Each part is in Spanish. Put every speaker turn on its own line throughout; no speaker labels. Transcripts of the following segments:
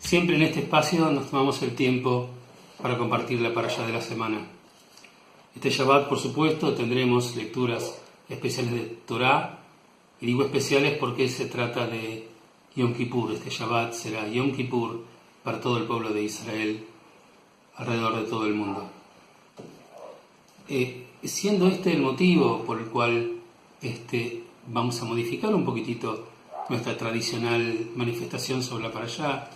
Siempre en este espacio nos tomamos el tiempo para compartir la parashá de la semana. Este Shabbat, por supuesto, tendremos lecturas especiales de Torá, y digo especiales porque se trata de Yom Kippur. Este Shabbat será Yom Kippur para todo el pueblo de Israel, alrededor de todo el mundo. Siendo este el motivo por el cual vamos a modificar un poquitito nuestra tradicional manifestación sobre la parashá,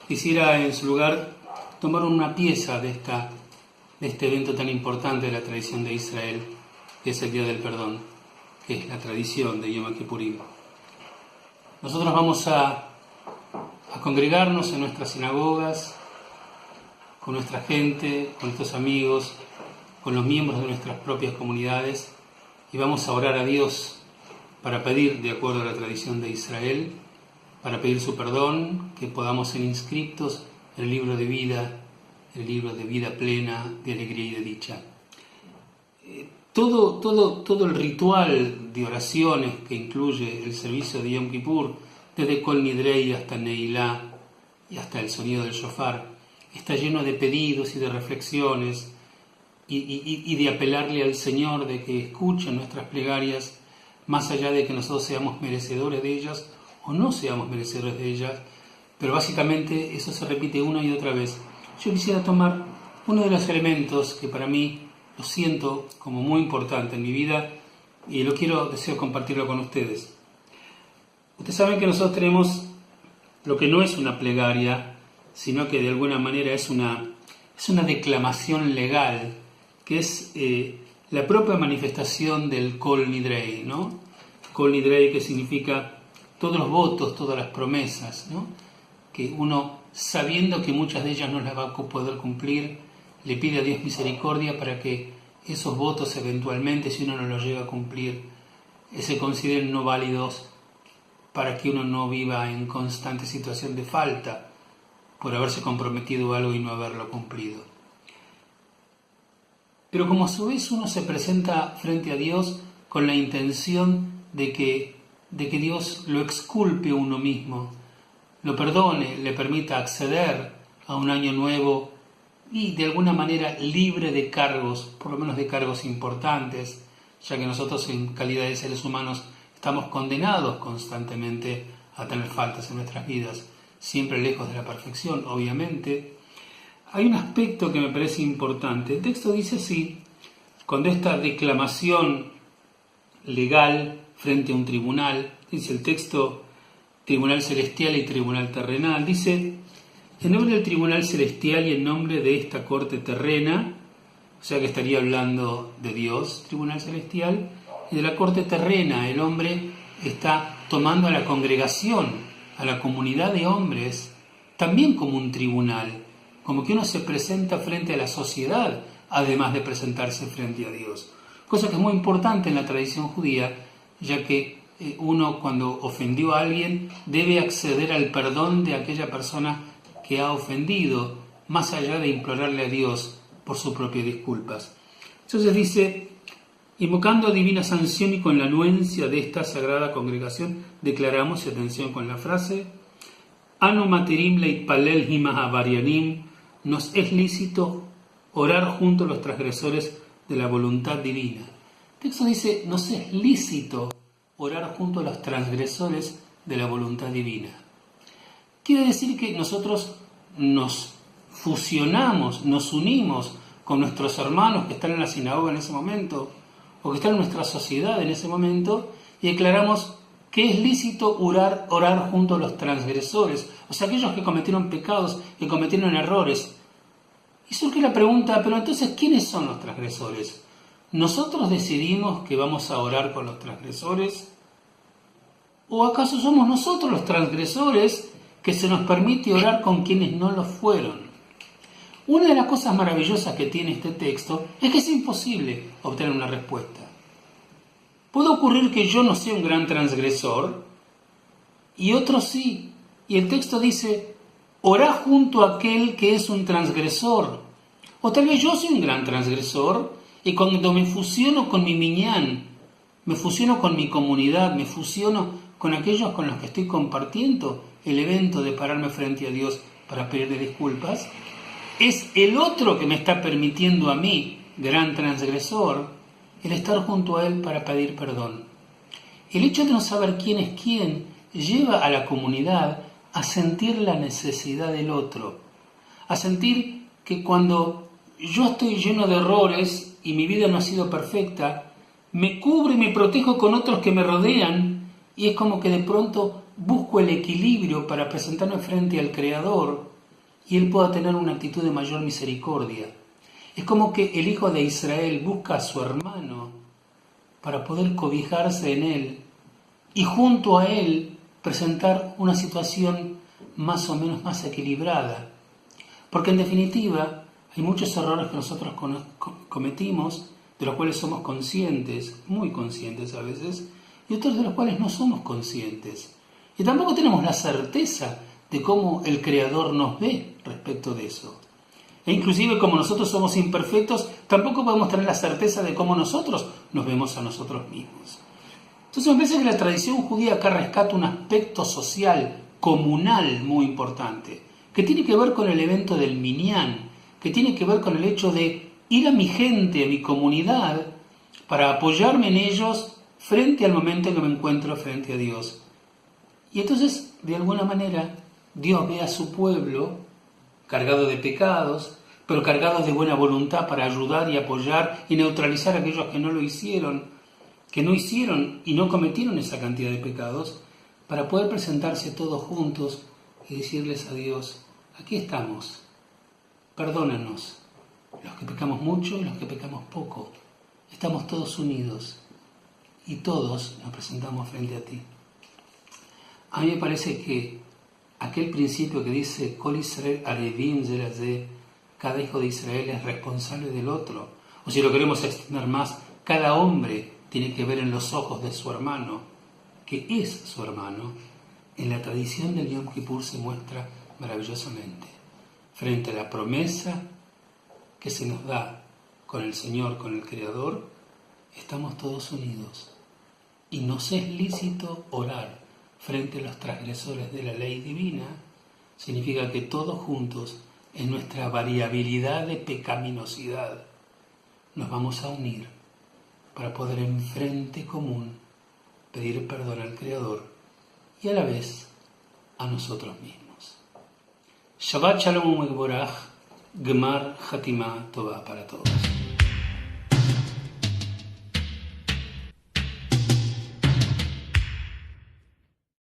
quisiera en su lugar tomar una pieza de este evento tan importante de la tradición de Israel, que es el Día del Perdón, que es la tradición de Yom Kippurim. Nosotros vamos a congregarnos en nuestras sinagogas, con nuestra gente, con nuestros amigos, con los miembros de nuestras propias comunidades, y vamos a orar a Dios para pedir, de acuerdo a la tradición de Israel, para pedir su perdón, que podamos ser inscritos en el libro de vida, el libro de vida plena, de alegría y de dicha. Todo el ritual de oraciones que incluye el servicio de Yom Kippur, desde Kol Nidrei hasta Neilá y hasta el sonido del shofar, está lleno de pedidos y de reflexiones y de apelarle al Señor de que escuche nuestras plegarias, más allá de que nosotros seamos merecedores de ellas o no seamos merecedores de ellas, pero básicamente eso se repite una y otra vez. Yo quisiera tomar uno de los elementos que para mí lo siento como muy importante en mi vida y deseo compartirlo con ustedes. Ustedes saben que nosotros tenemos lo que no es una plegaria, sino que de alguna manera es una declamación legal, que es la propia manifestación del Kol Nidrei, ¿no? Kol Nidrei, que significa todos los votos, todas las promesas, ¿no? Que uno, sabiendo que muchas de ellas no las va a poder cumplir, le pide a Dios misericordia para que esos votos eventualmente, si uno no los llega a cumplir, se consideren no válidos, para que uno no viva en constante situación de falta por haberse comprometido algo y no haberlo cumplido. Pero como a su vez uno se presenta frente a Dios con la intención de que Dios lo exculpe a uno mismo, lo perdone, le permita acceder a un año nuevo y de alguna manera libre de cargos, por lo menos de cargos importantes, ya que nosotros en calidad de seres humanos estamos condenados constantemente a tener faltas en nuestras vidas, siempre lejos de la perfección, obviamente. Hay un aspecto que me parece importante. El texto dice así, cuando esta declamación legal frente a un tribunal, dice el texto, tribunal celestial y tribunal terrenal, dice, en nombre del tribunal celestial y en nombre de esta corte terrena, o sea que estaría hablando de Dios, tribunal celestial, y de la corte terrena, el hombre está tomando a la congregación, a la comunidad de hombres, también como un tribunal, como que uno se presenta frente a la sociedad, además de presentarse frente a Dios. Cosa que es muy importante en la tradición judía, ya que uno cuando ofendió a alguien debe acceder al perdón de aquella persona que ha ofendido, más allá de implorarle a Dios por sus propias disculpas. Entonces dice, invocando divina sanción y con la anuencia de esta sagrada congregación, declaramos, y atención con la frase, Anu materim leitpalel hima havarianim, nos es lícito orar junto a los transgresores de la voluntad divina. El texto dice, nos es lícito orar junto a los transgresores de la voluntad divina. Quiere decir que nosotros nos fusionamos, nos unimos con nuestros hermanos que están en la sinagoga en ese momento, o que están en nuestra sociedad en ese momento, y declaramos que es lícito orar junto a los transgresores, o sea, aquellos que cometieron pecados, que cometieron errores. Y surge la pregunta, pero entonces, ¿quiénes son los transgresores? ¿Nosotros decidimos que vamos a orar con los transgresores? ¿O acaso somos nosotros los transgresores que se nos permite orar con quienes no lo fueron? Una de las cosas maravillosas que tiene este texto es que es imposible obtener una respuesta. Puede ocurrir que yo no sea un gran transgresor y otros sí. Y el texto dice, orá junto a aquel que es un transgresor. O tal vez yo soy un gran transgresor y cuando me fusiono con mi minyan, me fusiono con mi comunidad, me fusiono con aquellos con los que estoy compartiendo el evento de pararme frente a Dios para pedirle disculpas, es el otro que me está permitiendo a mí, gran transgresor, el estar junto a él para pedir perdón. El hecho de no saber quién es quién lleva a la comunidad a sentir la necesidad del otro, a sentir que cuando yo estoy lleno de errores y mi vida no ha sido perfecta, me cubro y me protejo con otros que me rodean, y es como que de pronto busco el equilibrio para presentarme frente al Creador y Él pueda tener una actitud de mayor misericordia. Es como que el hijo de Israel busca a su hermano para poder cobijarse en él y junto a él presentar una situación más o menos más equilibrada. Porque en definitiva hay muchos errores que nosotros cometimos, de los cuales somos conscientes, muy conscientes a veces, y otros de los cuales no somos conscientes. Y tampoco tenemos la certeza de cómo el Creador nos ve respecto de eso. E inclusive como nosotros somos imperfectos, tampoco podemos tener la certeza de cómo nosotros nos vemos a nosotros mismos. Entonces me parece que la tradición judía acá rescata un aspecto social, comunal muy importante, que tiene que ver con el evento del minyan, que tiene que ver con el hecho de ir a mi gente, a mi comunidad, para apoyarme en ellos frente al momento en que me encuentro frente a Dios. Y entonces, de alguna manera, Dios ve a su pueblo cargado de pecados, pero cargados de buena voluntad para ayudar y apoyar y neutralizar a aquellos que no lo hicieron, que no hicieron y no cometieron esa cantidad de pecados, para poder presentarse todos juntos y decirles a Dios, aquí estamos, perdónanos, los que pecamos mucho y los que pecamos poco, estamos todos unidos y todos nos presentamos frente a ti. A mí me parece que aquel principio que dice Kol Israel Arevim ze la ze, cada hijo de Israel es responsable del otro, o si lo queremos extender más, cada hombre tiene que ver en los ojos de su hermano, que es su hermano, en la tradición del Yom Kippur se muestra maravillosamente, frente a la promesa que se nos da con el Señor, con el Creador, estamos todos unidos, y nos es lícito orar frente a los transgresores de la ley divina. Significa que todos juntos, en nuestra variabilidad de pecaminosidad, nos vamos a unir para poder en frente común pedir perdón al Creador y a la vez a nosotros mismos. Shabbat Shalom U'Mevorach, Gemar Hatimah Tova para todos.